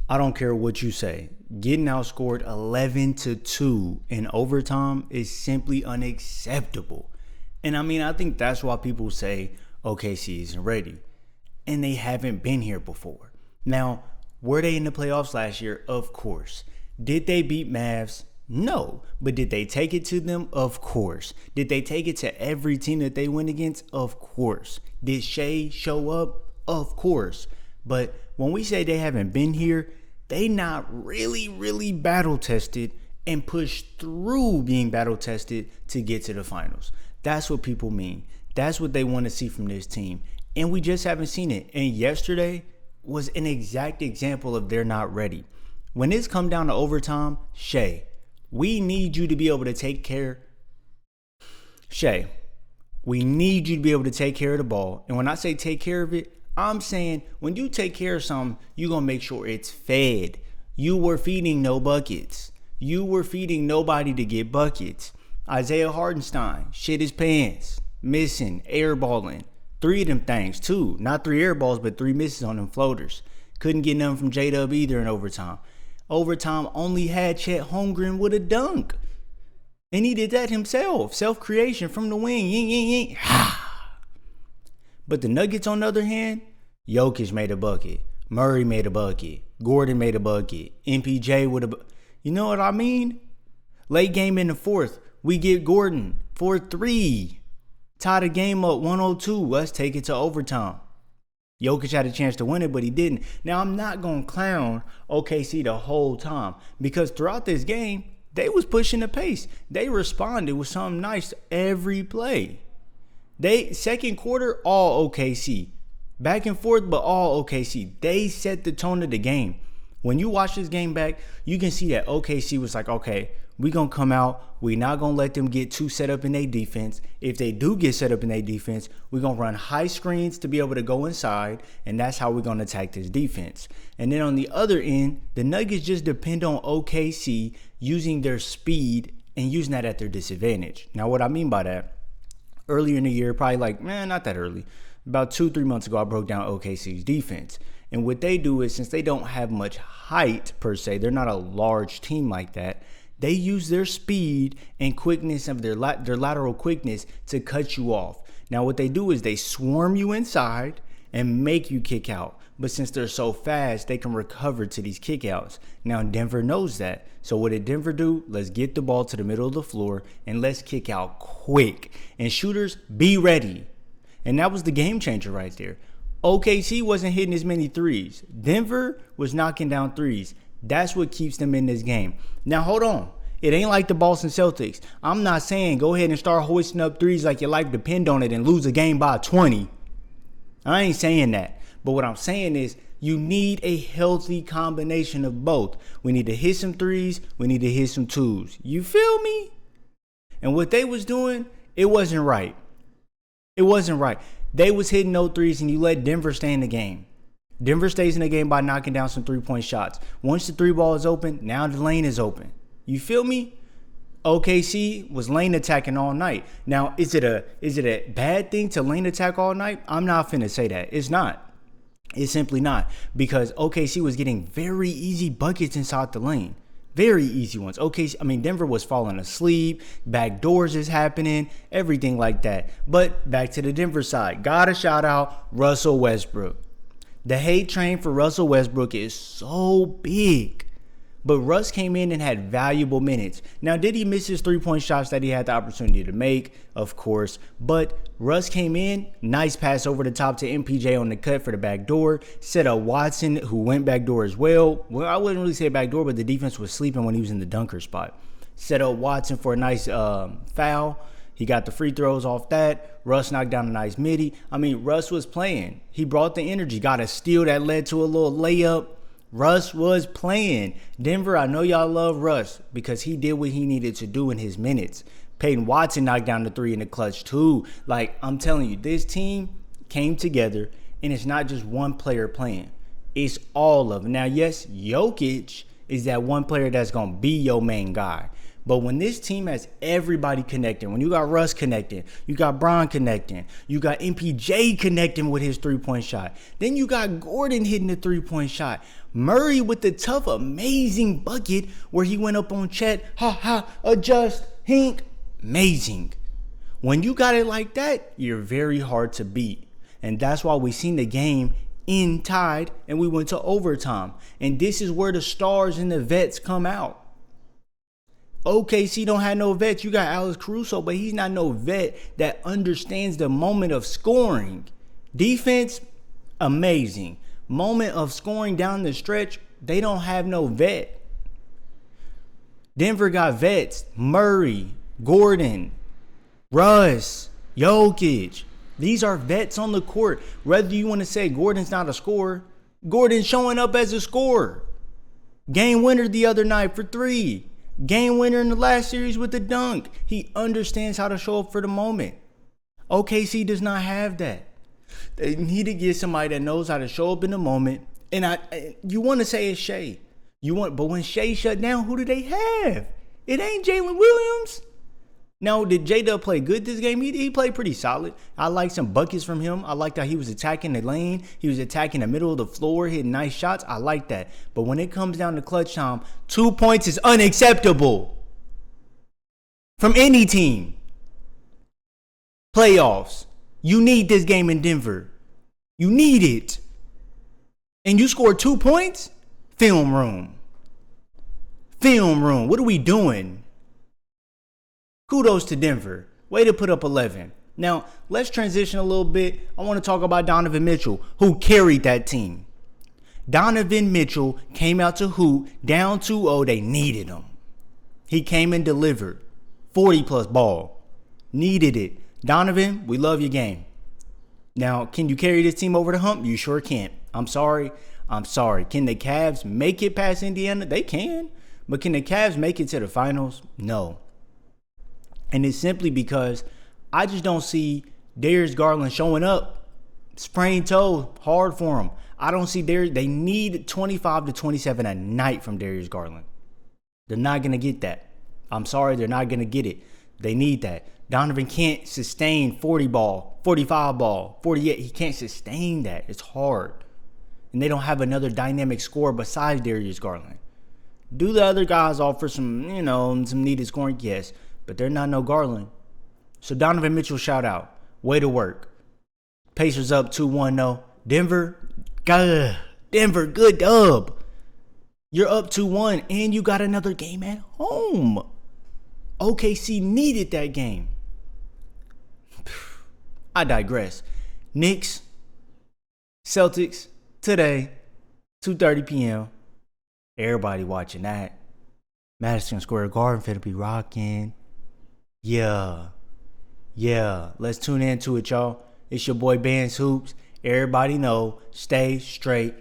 I don't care what you say. Getting outscored 11-2 in overtime is simply unacceptable. And I think that's why people say OKC isn't ready. And they haven't been here before. Now, were they in the playoffs last year? Of course. Did they beat Mavs? No. But did they take it to them? Of course. Did they take it to every team that they went against? Of course. Did Shea show up? Of course. But when we say they haven't been here, they not really battle tested and pushed through being battle tested to get to the finals. That's what people mean. That's what they want to see from this team. And we just haven't seen it. And yesterday was an exact example of they're not ready. When it's come down to overtime, Shea, we need you to be able to take care. Shea, we need you to be able to take care of the ball. And when I say take care of it, I'm saying when you take care of something, you're going to make sure it's fed. You were feeding no buckets. You were feeding nobody to get buckets. Isaiah Hartenstein, shit his pants, missing, airballing. 3 of them things, too. Not 3 air balls, but 3 misses on them floaters. Couldn't get none from J-Dub either in overtime. Overtime only had Chet Holmgren with a dunk. And he did that himself. Self-creation from the wing. Ying, ying, ying. But the Nuggets, on the other hand, Jokic made a bucket. Murray made a bucket. Gordon made a bucket. MPJ with a You know what I mean? Late game in the fourth, we get Gordon for 3. Tie the game up 102. Let's take it to overtime. Jokic had a chance to win it, but he didn't. Now, I'm not going to clown OKC the whole time because throughout this game, they was pushing the pace. They responded with something nice every play. Second quarter, all OKC. Back and forth, but all OKC. They set the tone of the game. When you watch this game back, you can see that OKC was like, okay, we're going to come out. We're not going to let them get too set up in their defense. If they do get set up in their defense, we're going to run high screens to be able to go inside, and that's how we're going to attack this defense. And then on the other end, the Nuggets just depend on OKC using their speed and using that at their disadvantage. Now, what I mean by that, earlier in the year, probably not that early, about 2-3 months ago, I broke down OKC's defense. And what they do is, since they don't have much height per se, they're not a large team like that, they use their speed and quickness of their lateral quickness to cut you off. Now, what they do is they swarm you inside and make you kick out. But since they're so fast, they can recover to these kickouts. Now, Denver knows that. So what did Denver do? Let's get the ball to the middle of the floor and let's kick out quick. And shooters, be ready. And that was the game changer right there. OKC wasn't hitting as many threes. Denver was knocking down threes. That's what keeps them in this game. Now, hold on. It ain't like the Boston Celtics. I'm not saying go ahead and start hoisting up threes like your life depend on it and lose a game by 20. I ain't saying that. But what I'm saying is you need a healthy combination of both. We need to hit some threes. We need to hit some twos. You feel me? And what they was doing, it wasn't right. It wasn't right. They was hitting no threes and you let Denver stay in the game. Denver stays in the game by knocking down some 3-point shots. Once the 3 ball is open, now the lane is open. You feel me? OKC was lane attacking all night. Now, is it a bad thing to lane attack all night? I'm not finna say that. It's not. It's simply not. Because OKC was getting very easy buckets inside the lane. Very easy ones. Denver was falling asleep. Back doors is happening. Everything like that. But back to the Denver side. Gotta shout out Russell Westbrook. The hate train for Russell Westbrook is so big. But Russ came in and had valuable minutes. Now, did he miss his 3-point shots that he had the opportunity to make? Of course. But Russ came in, nice pass over the top to MPJ on the cut for the back door. Set up Watson, who went back door as well. Well, I wouldn't really say back door, but the defense was sleeping when he was in the dunker spot. Set up Watson for a nice foul. He got the free throws off that. Russ knocked down a nice midi. Russ was playing. He brought the energy. Got a steal that led to a little layup. Russ was playing. Denver, I know y'all love Russ because he did what he needed to do in his minutes. Peyton Watson knocked down the 3 in the clutch too. I'm telling you, this team came together and it's not just one player playing. It's all of them. Now, yes, Jokic is that one player that's going to be your main guy. But when this team has everybody connecting, when you got Russ connecting, you got Bron connecting, you got MPJ connecting with his three-point shot, then you got Gordon hitting the three-point shot, Murray with the tough, amazing bucket where he went up on Chet, adjust, hink, amazing. When you got it like that, you're very hard to beat. And that's why we seen the game end tied and we went to overtime. And this is where the stars and the vets come out. OKC don't have no vets. You got Alex Caruso, but he's not no vet that understands the moment of scoring. Defense, amazing. Moment of scoring down the stretch, they don't have no vet. Denver got vets. Murray, Gordon, Russ, Jokic. These are vets on the court. Whether you want to say Gordon's not a scorer, Gordon's showing up as a scorer. Game winner the other night for 3. Game winner in the last series with the dunk. He understands how to show up for the moment. OKC does not have that. They need to get somebody that knows how to show up in the moment. And you want to say it's Shea. But when Shea shut down, who do they have? It ain't Jalen Williams. Now, did J-Dub play good this game? He played pretty solid. I like some buckets from him. I liked how he was attacking the lane. He was attacking the middle of the floor, hitting nice shots. I like that. But when it comes down to clutch time, 2 points is unacceptable from any team. Playoffs. You need this game in Denver. You need it. And you scored 2 points? Film room. Film room. What are we doing? Kudos to Denver. Way to put up 11. Now, let's transition a little bit. I want to talk about Donovan Mitchell, who carried that team. Donovan Mitchell came out to hoop, down 2-0. They needed him. He came and delivered. 40-plus ball. Needed it. Donovan, we love your game. Now, can you carry this team over the hump? You sure can't. I'm sorry. Can the Cavs make it past Indiana? They can. But can the Cavs make it to the finals? No. And it's simply because I just don't see Darius Garland showing up. Sprained toe, hard for him. I don't see Darius. They need 25 to 27 a night from Darius Garland. They're not going to get that. I'm sorry, they're not going to get it. They need that. Donovan can't sustain 40 ball, 45 ball, 48. He can't sustain that. It's hard. And they don't have another dynamic scorer besides Darius Garland. Do the other guys offer some, some needed scoring? Yes. But they're not no Garland. So Donovan Mitchell, shout out. Way to work. Pacers up 2-1 though. Denver, good dub. You're up 2-1 and you got another game at home. OKC needed that game. I digress. Knicks, Celtics, today, 2:30 p.m. Everybody watching that. Madison Square Garden finna be rocking. Yeah. Let's tune into it, y'all. It's your boy Bands Hoops. Everybody know, stay straight.